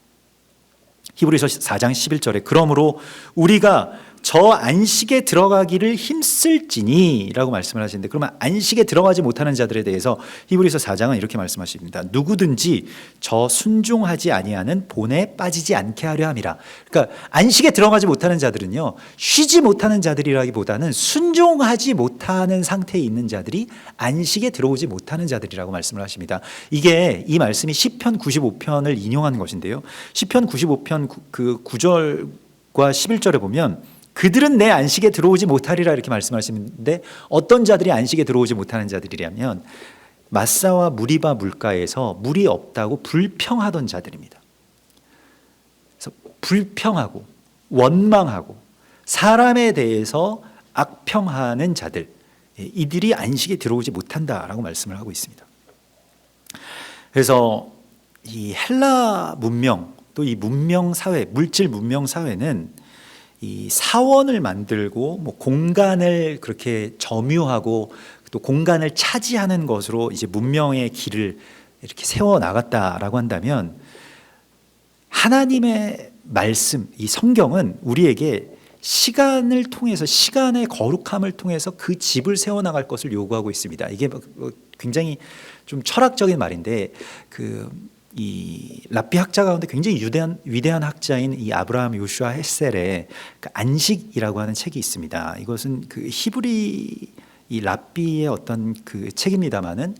히브리서 4장 11절에 그러므로 우리가 저 안식에 들어가기를 힘쓸지니 라고 말씀을 하시는데 그러면 안식에 들어가지 못하는 자들에 대해서 히브리서 4장은 이렇게 말씀하십니다. 누구든지 저 순종하지 아니하는 본에 빠지지 않게 하려 함이라. 그러니까 안식에 들어가지 못하는 자들은요, 쉬지 못하는 자들이라기보다는 순종하지 못하는 상태에 있는 자들이 안식에 들어오지 못하는 자들이라고 말씀을 하십니다. 이게 이 말씀이 시편 95편을 인용한 것인데요, 시편 95편 그 9절과 11절에 보면 그들은 내 안식에 들어오지 못하리라 이렇게 말씀하시는데 어떤 자들이 안식에 들어오지 못하는 자들이라면 마사와 무리바 물가에서 물이 없다고 불평하던 자들입니다. 그래서 불평하고 원망하고 사람에 대해서 악평하는 자들, 이들이 안식에 들어오지 못한다라고 말씀을 하고 있습니다. 그래서 이 헬라 문명 또 이 문명 사회, 물질 문명 사회는 이 사원을 만들고 공간을 그렇게 점유하고 또 공간을 차지하는 것으로 이제 문명의 길을 이렇게 세워 나갔다라고 한다면 하나님의 말씀, 이 성경은 우리에게 시간을 통해서 시간의 거룩함을 통해서 그 집을 세워 나갈 것을 요구하고 있습니다. 이게 굉장히 좀 철학적인 말인데 이 랍비 학자 가운데 굉장히 위대한 학자인 이 아브라함 요슈아 헬셀의 그 안식이라고 하는 책이 있습니다. 이것은 그 히브리 이 랍비의 어떤 그 책입니다만은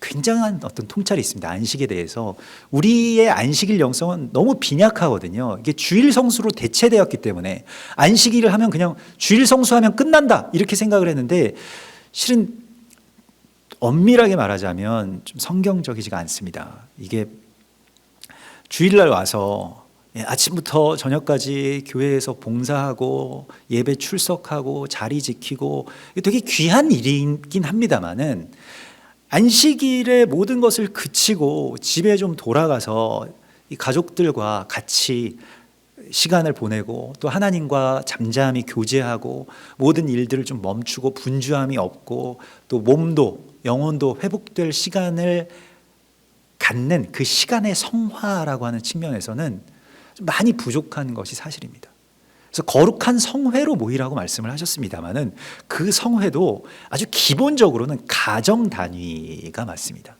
굉장한 어떤 통찰이 있습니다. 안식에 대해서. 우리의 안식일 영성은 너무 빈약하거든요. 이게 주일 성수로 대체되었기 때문에 안식일을 하면 그냥 주일 성수하면 끝난다 이렇게 생각을 했는데, 실은 엄밀하게 말하자면 좀 성경적이지가 않습니다. 이게 주일날 와서 아침부터 저녁까지 교회에서 봉사하고 예배 출석하고 자리 지키고 되게 귀한 일이긴 합니다만은, 안식일에 모든 것을 그치고 집에 좀 돌아가서 이 가족들과 같이 시간을 보내고 또 하나님과 잠잠히 교제하고 모든 일들을 좀 멈추고 분주함이 없고 또 몸도 영혼도 회복될 시간을 갖는 그 시간의 성화라고 하는 측면에서는 좀 많이 부족한 것이 사실입니다. 그래서 거룩한 성회로 모이라고 말씀을 하셨습니다마는, 그 성회도 아주 기본적으로는 가정 단위가 맞습니다.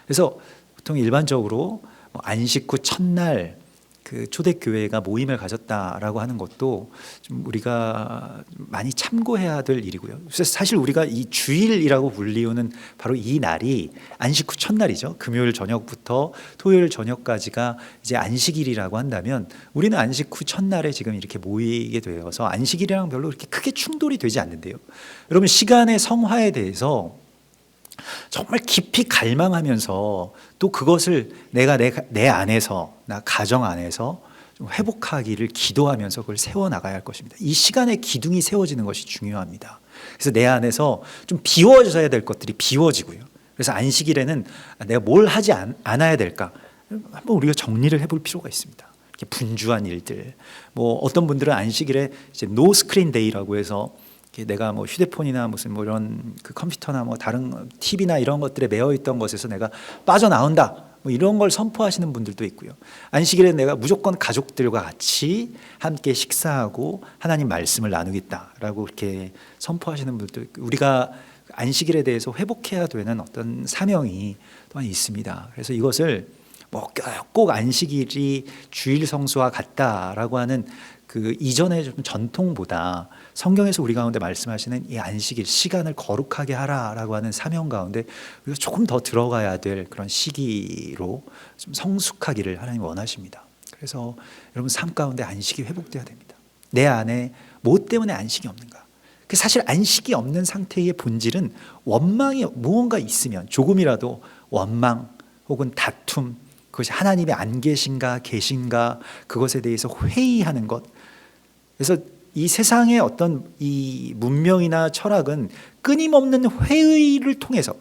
그래서 보통 일반적으로 안식 후 첫날 그 초대교회가 모임을 가졌다라고 하는 것도 좀 우리가 많이 참고해야 될 일이고요. 그래서 사실 우리가 이 주일이라고 불리우는 바로 이 날이 안식 후 첫날이죠. 금요일 저녁부터 토요일 저녁까지가 이제 안식일이라고 한다면, 우리는 안식 후 첫날에 지금 이렇게 모이게 되어서 안식일이랑 별로 그렇게 크게 충돌이 되지 않는데요. 여러분, 시간의 성화에 대해서 정말 깊이 갈망하면서 또 그것을 내가 내 안에서, 나 가정 안에서 좀 회복하기를 기도하면서 그걸 세워나가야 할 것입니다. 이 시간의 기둥이 세워지는 것이 중요합니다. 그래서 내 안에서 좀 비워져야 될 것들이 비워지고요. 그래서 안식일에는 내가 뭘 하지 않아야 될까, 한번 우리가 정리를 해볼 필요가 있습니다. 이렇게 분주한 일들, 어떤 분들은 안식일에 이제 노 스크린 데이라고 해서 내가 휴대폰이나 무슨 이런 그 컴퓨터나 다른 TV나 이런 것들에 매여 있던 것에서 내가 빠져나온다, 이런 걸 선포하시는 분들도 있고요. 안식일에 내가 무조건 가족들과 같이 함께 식사하고 하나님 말씀을 나누겠다라고 이렇게 선포하시는 분들도 있고, 우리가 안식일에 대해서 회복해야 되는 어떤 사명이 또한 있습니다. 그래서 이것을 꼭 안식일이 주일 성수와 같다라고 하는 그 이전의 좀 전통보다 성경에서 우리 가운데 말씀하시는 이 안식일, 시간을 거룩하게 하라라고 하는 사명 가운데 우리가 조금 더 들어가야 될 그런 시기로 좀 성숙하기를 하나님 원하십니다. 그래서 여러분, 삶 가운데 안식이 회복돼야 됩니다. 내 안에 뭐 때문에 안식이 없는가? 사실 안식이 없는 상태의 본질은 원망이 무언가 있으면, 조금이라도 원망 혹은 다툼, 그것이 하나님이 안 계신가 계신가 그것에 대해서 회의하는 것. 그래서 이 세상의 어떤 이 문명이나 철학은 끊임없는 회의를 통해서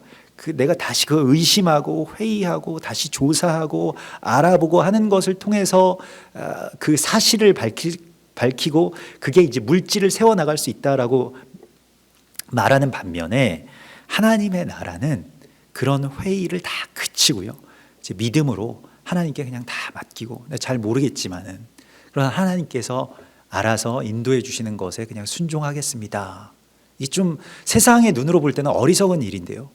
내가 다시 그 의심하고 회의하고 다시 조사하고 알아보고 하는 것을 통해서 그 사실을 밝히고 그게 이제 물질을 세워나갈 수 있다라고 말하는 반면에, 하나님의 나라는 그런 회의를 다 그치고요, 이제 믿음으로 하나님께 그냥 다 맡기고, 잘 모르겠지만은 그러나 하나님께서 알아서 인도해 주시는 것에 그냥 순종하겠습니다. 이 좀 세상의 눈으로 볼 때는 어리석은 일인데요.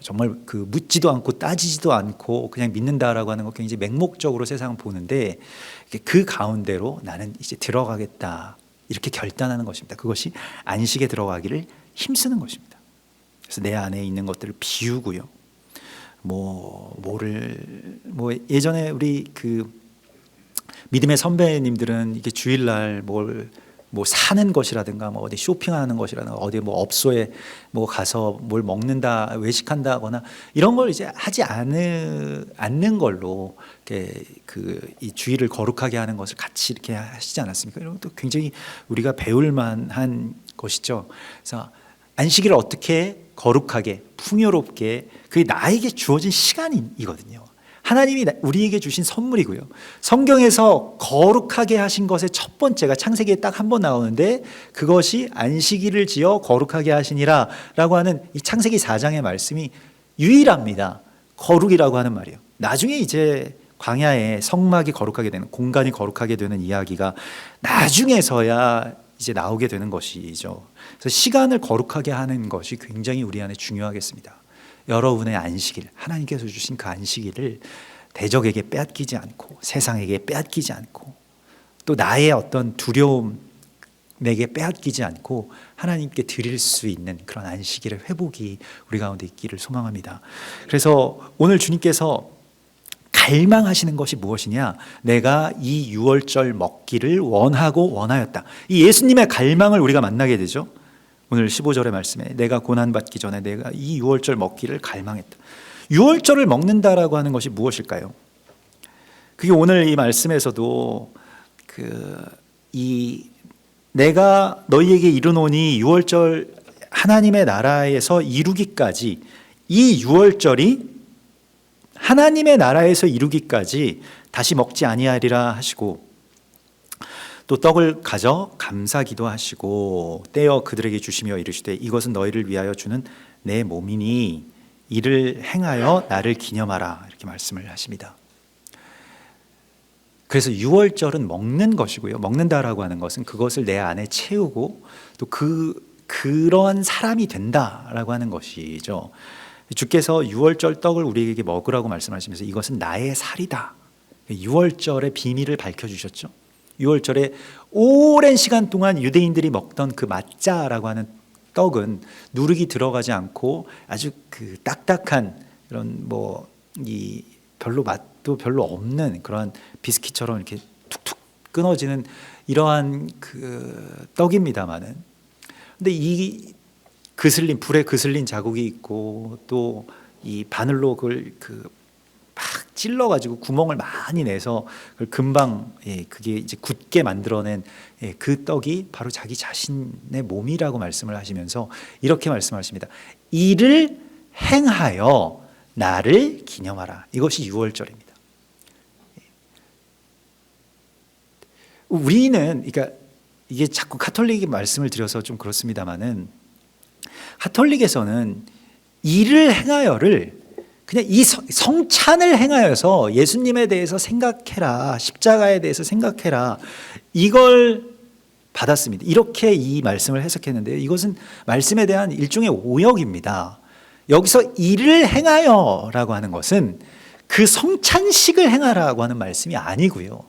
정말 그 묻지도 않고 따지지도 않고 그냥 믿는다라고 하는 거 굉장히 맹목적으로 세상은 보는데, 그 가운데로 나는 이제 들어가겠다 이렇게 결단하는 것입니다. 그것이 안식에 들어가기를 힘쓰는 것입니다. 그래서 내 안에 있는 것들을 비우고요. 예전에 우리 그 믿음의 선배님들은 이게 주일날 사는 것이라든가 어디 쇼핑하는 것이라든가 어디 업소에 가서 뭘 먹는다, 외식한다거나 이런 걸 이제 하지 않는 걸로 이 주일을 거룩하게 하는 것을 같이 이렇게 하시지 않았습니까? 이런 것도 굉장히 우리가 배울 만한 것이죠. 그래서 안식일을 어떻게 거룩하게 풍요롭게, 그게 나에게 주어진 시간이거든요. 하나님이 우리에게 주신 선물이고요. 성경에서 거룩하게 하신 것의 첫 번째가 창세기에 딱 한 번 나오는데, 그것이 안식일을 지어 거룩하게 하시니라 라고 하는 이 창세기 4장의 말씀이 유일합니다. 거룩이라고 하는 말이에요. 나중에 이제 광야에 성막이 거룩하게 되는, 공간이 거룩하게 되는 이야기가 나중에서야 이제 나오게 되는 것이죠. 그래서 시간을 거룩하게 하는 것이 굉장히 우리 안에 중요하겠습니다. 여러분의 안식일, 하나님께서 주신 그 안식일을 대적에게 빼앗기지 않고 세상에게 빼앗기지 않고 또 나의 어떤 두려움 내게 빼앗기지 않고 하나님께 드릴 수 있는 그런 안식일의 회복이 우리 가운데 있기를 소망합니다. 그래서 오늘 주님께서 갈망하시는 것이 무엇이냐? 내가 이 유월절 먹기를 원하고 원하였다. 이 예수님의 갈망을 우리가 만나게 되죠. 오늘 15절의 말씀에 내가 고난받기 전에 내가 이 유월절 먹기를 갈망했다. 유월절을 먹는다라고 하는 것이 무엇일까요? 그게 오늘 이 말씀에서도 내가 너희에게 이르노니 유월절 하나님의 나라에서 이루기까지 이 유월절이 하나님의 나라에서 이루기까지 다시 먹지 아니하리라 하시고 또 떡을 가져 감사기도 하시고 떼어 그들에게 주시며 이르시되 이것은 너희를 위하여 주는 내 몸이니 이를 행하여 나를 기념하라 이렇게 말씀을 하십니다. 그래서 유월절은 먹는 것이고요. 먹는다라고 하는 것은 그것을 내 안에 채우고 또 그런 사람이 된다라고 하는 것이죠. 주께서 유월절 떡을 우리에게 먹으라고 말씀하시면서 이것은 나의 살이다. 유월절의 비밀을 밝혀주셨죠. 유월절에 오랜 시간 동안 유대인들이 먹던 그 마짜라고 하는 떡은 누룩이 들어가지 않고 아주 그 딱딱한 그런 이 별로 맛도 별로 없는 그런 비스킷처럼 이렇게 툭툭 끊어지는 이러한 그 떡입니다만은 근데 이 불에 그슬린 자국이 있고 또 이 바늘로 그걸 막 찔러가지고 구멍을 많이 내서 그걸 금방 그게 이제 굳게 만들어낸 그 떡이 바로 자기 자신의 몸이라고 말씀을 하시면서 이렇게 말씀하십니다. 이를 행하여 나를 기념하라. 이것이 유월절입니다. 우리는 그러니까 이게 자꾸 카톨릭의 말씀을 드려서 좀 그렇습니다만은 카톨릭에서는 이를 행하여를 그냥 이 성찬을 행하여서 예수님에 대해서 생각해라, 십자가에 대해서 생각해라 이걸 받았습니다. 이렇게 이 말씀을 해석했는데요. 이것은 말씀에 대한 일종의 오역입니다. 여기서 이를 행하여라고 하는 것은 그 성찬식을 행하라고 하는 말씀이 아니고요.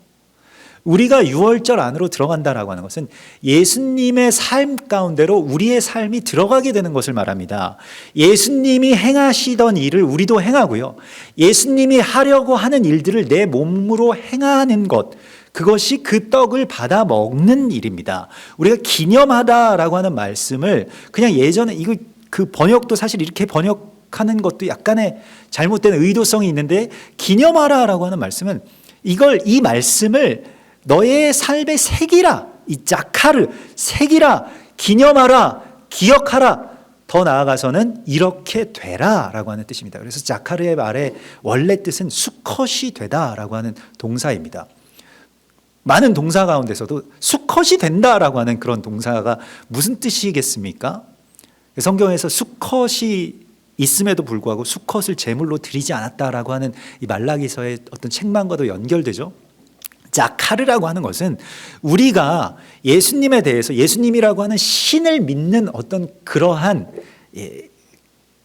우리가 유월절 안으로 들어간다라고 하는 것은 예수님의 삶 가운데로 우리의 삶이 들어가게 되는 것을 말합니다. 예수님이 행하시던 일을 우리도 행하고요. 예수님이 하려고 하는 일들을 내 몸으로 행하는 것, 그것이 그 떡을 받아 먹는 일입니다. 우리가 기념하다라고 하는 말씀을 그냥 예전에 이거 그 번역도 사실 이렇게 번역하는 것도 약간의 잘못된 의도성이 있는데 기념하라라고 하는 말씀은 이 말씀을 너의 삶에 새기라, 이 자카르 새기라, 기념하라, 기억하라. 더 나아가서는 이렇게 되라라고 하는 뜻입니다. 그래서 자카르의 말의 원래 뜻은 수컷이 되다라고 하는 동사입니다. 많은 동사 가운데서도 수컷이 된다라고 하는 그런 동사가 무슨 뜻이겠습니까? 성경에서 수컷이 있음에도 불구하고 수컷을 제물로 드리지 않았다라고 하는 이 말라기서의 어떤 책망과도 연결되죠. 자카르라고 하는 것은 우리가 예수님에 대해서 예수님이라고 하는 신을 믿는 어떤 그러한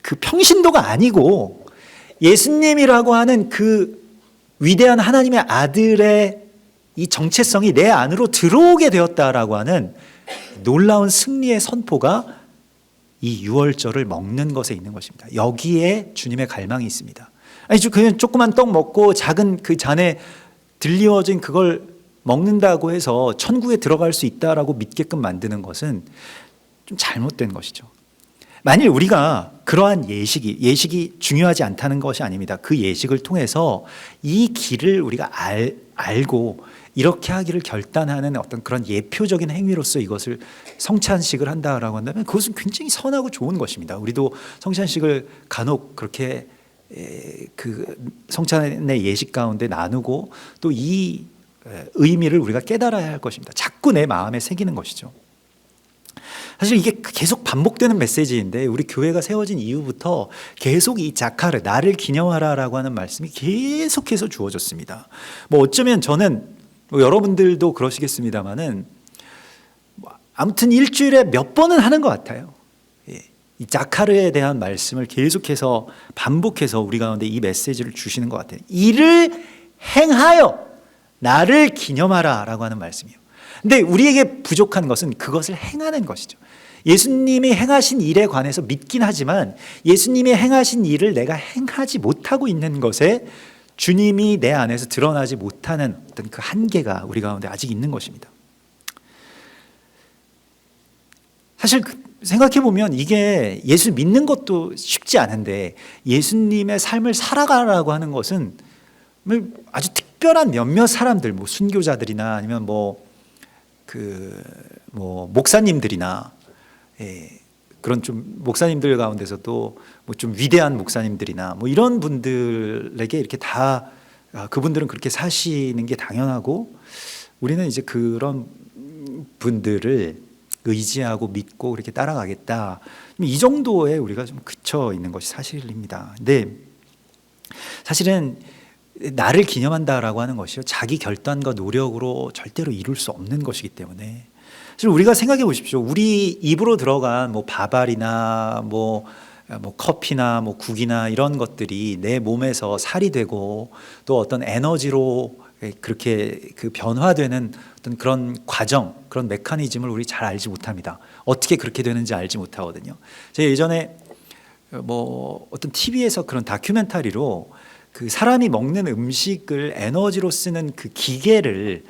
그 평신도가 아니고 예수님이라고 하는 그 위대한 하나님의 아들의 이 정체성이 내 안으로 들어오게 되었다라고 하는 놀라운 승리의 선포가 이 유월절을 먹는 것에 있는 것입니다. 여기에 주님의 갈망이 있습니다. 아니 그냥 조그만 떡 먹고 작은 그 잔에 들리워진 그걸 먹는다고 해서 천국에 들어갈 수 있다라고 믿게끔 만드는 것은 좀 잘못된 것이죠. 만일 우리가 그러한 예식이 중요하지 않다는 것이 아닙니다. 그 예식을 통해서 이 길을 우리가 알고 이렇게 하기를 결단하는 어떤 그런 예표적인 행위로서 이것을 성찬식을 한다라고 한다면 그것은 굉장히 선하고 좋은 것입니다. 우리도 성찬식을 간혹 그렇게 그 성찬의 예식 가운데 나누고 또 이 의미를 우리가 깨달아야 할 것입니다. 자꾸 내 마음에 새기는 것이죠. 사실 이게 계속 반복되는 메시지인데 우리 교회가 세워진 이후부터 계속 이 자카르 나를 기념하라라고 하는 말씀이 계속해서 주어졌습니다. 어쩌면 저는 여러분들도 그러시겠습니다만은 아무튼 일주일에 몇 번은 하는 것 같아요. 이 자카르에 대한 말씀을 계속해서 반복해서 우리 가운데 이 메시지를 주시는 것 같아요. 이를 행하여 나를 기념하라 라고 하는 말씀이에요. 근데 우리에게 부족한 것은 그것을 행하는 것이죠. 예수님이 행하신 일에 관해서 믿긴 하지만 예수님이 행하신 일을 내가 행하지 못하고 있는 것에 주님이 내 안에서 드러나지 못하는 어떤 그 한계가 우리 가운데 아직 있는 것입니다. 사실 생각해 보면 이게 예수 믿는 것도 쉽지 않은데 예수님의 삶을 살아가라고 하는 것은 아주 특별한 몇몇 사람들, 뭐 순교자들이나 아니면 목사님들이나, 그런 좀 목사님들 가운데서도 뭐 좀 위대한 목사님들이나 뭐 이런 분들에게 이렇게 다 그분들은 그렇게 사시는 게 당연하고 우리는 이제 그런 분들을 의지하고 믿고 그렇게 따라가겠다, 이 정도에 우리가 좀 그쳐 있는 것이 사실입니다. 근데 사실은 나를 기념한다라고 하는 것이요, 자기 결단과 노력으로 절대로 이룰 수 없는 것이기 때문에 사실 우리가 생각해 보십시오. 우리 입으로 들어간 뭐 밥알이나 뭐 커피나 뭐 국이나 이런 것들이 내 몸에서 살이 되고 또 어떤 에너지로 그렇게 그 변화되는 어떤 그런 과정, 그런 메커니즘을 우리 잘 알지 못합니다. 어떻게 그렇게 되는지 알지 못하거든요. 제가 예전에 뭐 어떤 TV에서 그런 다큐멘터리로 그 사람이 먹는 음식을 에너지로 쓰는 그 기계를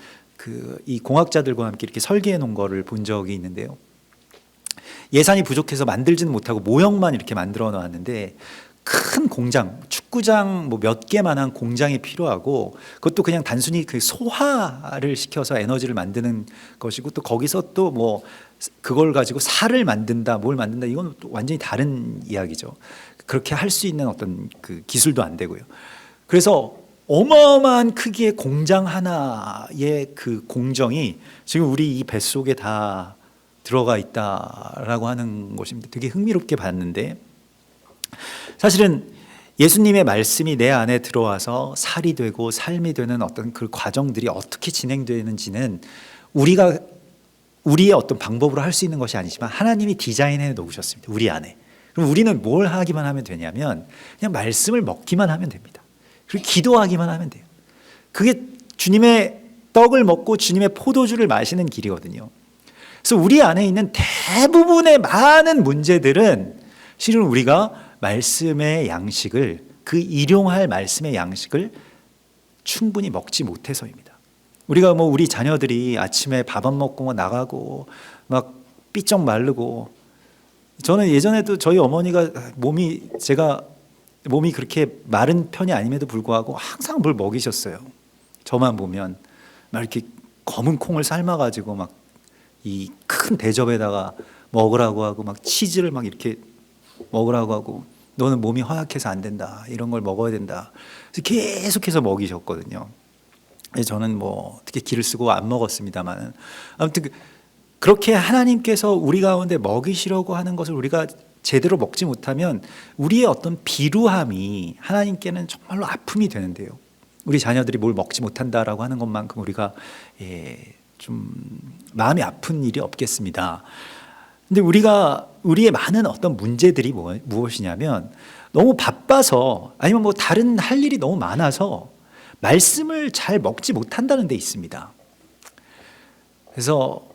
이 공학자들과 함께 이렇게 설계해 놓은 거를 본 적이 있는데요. 예산이 부족해서 만들지는 못하고 모형만 이렇게 만들어 놨는데 큰 공장, 축구장 뭐 몇 개만한 공장이 필요하고 그것도 그냥 단순히 그 소화를 시켜서 에너지를 만드는 것이고 또 거기서 또 뭐 그걸 가지고 살을 만든다, 뭘 만든다, 이건 또 완전히 다른 이야기죠. 그렇게 할 수 있는 어떤 그 기술도 안 되고요. 그래서 어마어마한 크기의 공장 하나의 그 공정이 지금 우리 이 뱃속에 다 들어가 있다라고 하는 것입니다. 되게 흥미롭게 봤는데 사실은 예수님의 말씀이 내 안에 들어와서 살이 되고 삶이 되는 어떤 그 과정들이 어떻게 진행되는지는 우리의 어떤 방법으로 할 수 있는 것이 아니지만 하나님이 디자인해 놓으셨습니다. 우리 안에. 그럼 우리는 뭘 하기만 하면 되냐면 그냥 말씀을 먹기만 하면 됩니다. 그리고 기도하기만 하면 돼요. 그게 주님의 떡을 먹고 주님의 포도주를 마시는 길이거든요. 그래서 우리 안에 있는 대부분의 많은 문제들은 실은 우리가 말씀의 양식을, 그 일용할 말씀의 양식을 충분히 먹지 못해서입니다. 우리가 뭐 우리 자녀들이 아침에 밥 안 먹고 나가고 막 삐쩍 마르고, 저는 예전에도 저희 어머니가 제가 몸이 그렇게 마른 편이 아님에도 불구하고 항상 뭘 먹이셨어요. 저만 보면 막 이렇게 검은 콩을 삶아가지고 막 이 큰 대접에다가 먹으라고 하고 막 치즈를 막 이렇게 먹으라고 하고 너는 몸이 허약해서 안 된다, 이런 걸 먹어야 된다. 그래서 계속해서 먹이셨거든요. 저는 뭐 어떻게 기를 쓰고 안 먹었습니다만 아무튼 그렇게 하나님께서 우리 가운데 먹이시려고 하는 것을 우리가 제대로 먹지 못하면 우리의 어떤 비루함이 하나님께는 정말로 아픔이 되는데요. 우리 자녀들이 뭘 먹지 못한다라고 하는 것만큼 우리가 좀 마음이 아픈 일이 없겠습니다. 근데 우리의 많은 어떤 문제들이 무엇이냐면 너무 바빠서 아니면 뭐 다른 할 일이 너무 많아서 말씀을 잘 먹지 못한다는 데 있습니다. 그래서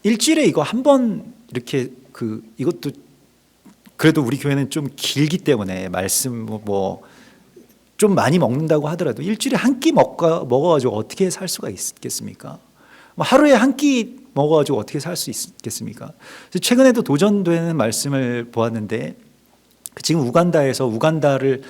일주일에 이거 한 번 이렇게 이것도 그래도 우리 교회는 좀 길기 때문에 말씀 좀 많이 먹는다고 하더라도 일주일에 한 끼 먹어가지고 어떻게 살 수가 있겠습니까? 하루에 한 끼 먹어가지고 어떻게 살 수 있겠습니까? 최근에도 도전되는 말씀을 보았는데 지금 우간다에서 우간다라고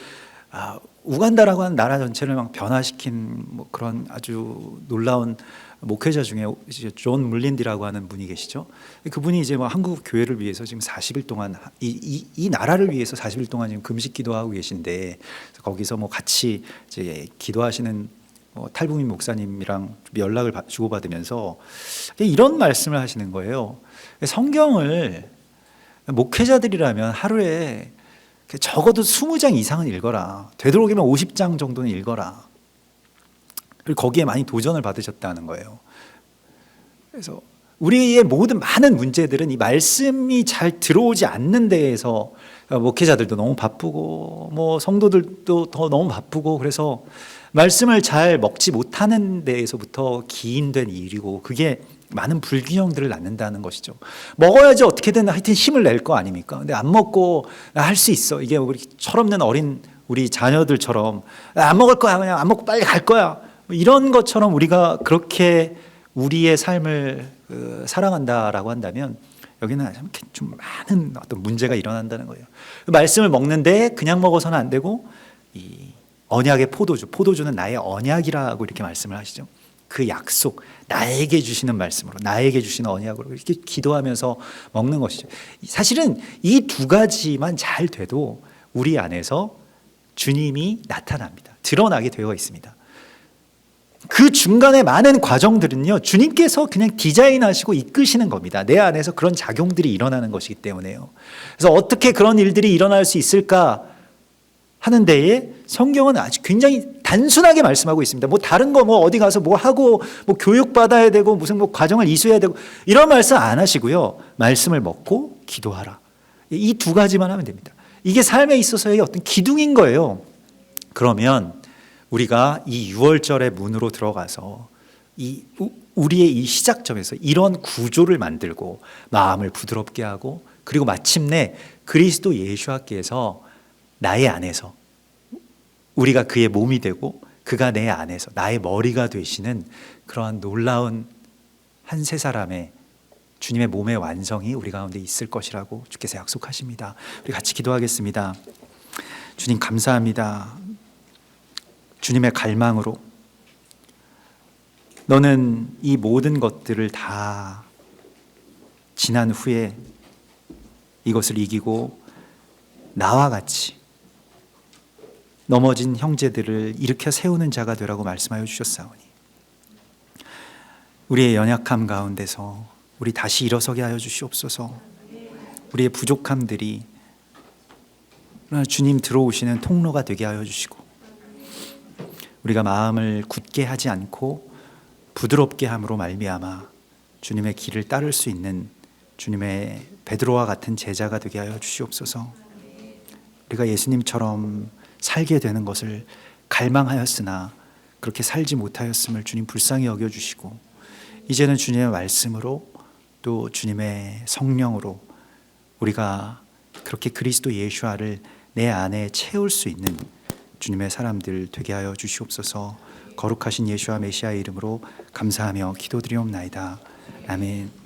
하는 나라 전체를 막 변화시킨 뭐 그런 아주 놀라운 목회자 중에 존 물린디라고 하는 분이 계시죠. 그분이 이제 뭐 한국 교회를 위해서 지금 40일 동안 이 나라를 위해서 40일 동안 지금 금식 기도하고 계신데 거기서 뭐 같이 이제 기도하시는 탈북민 목사님이랑 연락을 주고받으면서 이런 말씀을 하시는 거예요. 성경을 목회자들이라면 하루에 적어도 20장 이상은 읽어라. 되도록이면 50장 정도는 읽어라. 그리고 거기에 많이 도전을 받으셨다는 거예요. 그래서 우리의 모든 많은 문제들은 이 말씀이 잘 들어오지 않는 데에서, 목회자들도 너무 바쁘고 뭐 성도들도 더 너무 바쁘고, 그래서 말씀을 잘 먹지 못하는 데에서부터 기인된 일이고, 그게 많은 불균형들을 낳는다는 것이죠. 먹어야지 어떻게든 하여튼 힘을 낼 거 아닙니까? 근데 안 먹고 할 수 있어. 이게 우리 철없는 어린 우리 자녀들처럼 안 먹을 거야, 그냥 안 먹고 빨리 갈 거야, 이런 것처럼 우리가 그렇게 우리의 삶을 살아간다라고 한다면 여기는 좀 많은 어떤 문제가 일어난다는 거예요. 말씀을 먹는데 그냥 먹어서는 안 되고, 이 언약의 포도주는 나의 언약이라고 이렇게 말씀을 하시죠. 그 약속, 나에게 주시는 말씀으로, 나에게 주시는 언약으로 이렇게 기도하면서 먹는 것이죠. 사실은 이 두 가지만 잘 돼도 우리 안에서 주님이 나타납니다. 드러나게 되어 있습니다. 그 중간에 많은 과정들은요, 주님께서 그냥 디자인하시고 이끄시는 겁니다. 내 안에서 그런 작용들이 일어나는 것이기 때문에요. 그래서 어떻게 그런 일들이 일어날 수 있을까 하는 데에 성경은 아주 굉장히 단순하게 말씀하고 있습니다. 뭐 다른 거 뭐 어디 가서 뭐 하고 뭐 교육 받아야 되고 무슨 뭐 과정을 이수해야 되고 이런 말씀 안 하시고요. 말씀을 먹고 기도하라. 이 두 가지만 하면 됩니다. 이게 삶에 있어서의 어떤 기둥인 거예요. 그러면 우리가 이 유월절의 문으로 들어가서 우리의 이 시작점에서 이런 구조를 만들고 마음을 부드럽게 하고, 그리고 마침내 그리스도 예수께서 나의 안에서, 우리가 그의 몸이 되고 그가 내 안에서 나의 머리가 되시는 그러한 놀라운 한 세 사람의 주님의 몸의 완성이 우리 가운데 있을 것이라고 주께서 약속하십니다. 우리 같이 기도하겠습니다. 주님 감사합니다. 주님의 갈망으로 너는 이 모든 것들을 다 지난 후에 이것을 이기고 나와 같이 넘어진 형제들을 일으켜 세우는 자가 되라고 말씀하여 주셨사오니, 우리의 연약함 가운데서 우리 다시 일어서게 하여 주시옵소서. 우리의 부족함들이 주님 들어오시는 통로가 되게 하여 주시고, 우리가 마음을 굳게 하지 않고 부드럽게 함으로 말미암아 주님의 길을 따를 수 있는 주님의 베드로와 같은 제자가 되게 하여 주시옵소서. 우리가 예수님처럼 살게 되는 것을 갈망하였으나 그렇게 살지 못하였음을 주님 불쌍히 여겨주시고, 이제는 주님의 말씀으로 또 주님의 성령으로 우리가 그렇게 그리스도 예수를 내 안에 채울 수 있는 주님의 사람들 되게 하여 주시옵소서. 거룩하신 예수와 메시아의 이름으로 감사하며 기도드리옵나이다. 아멘.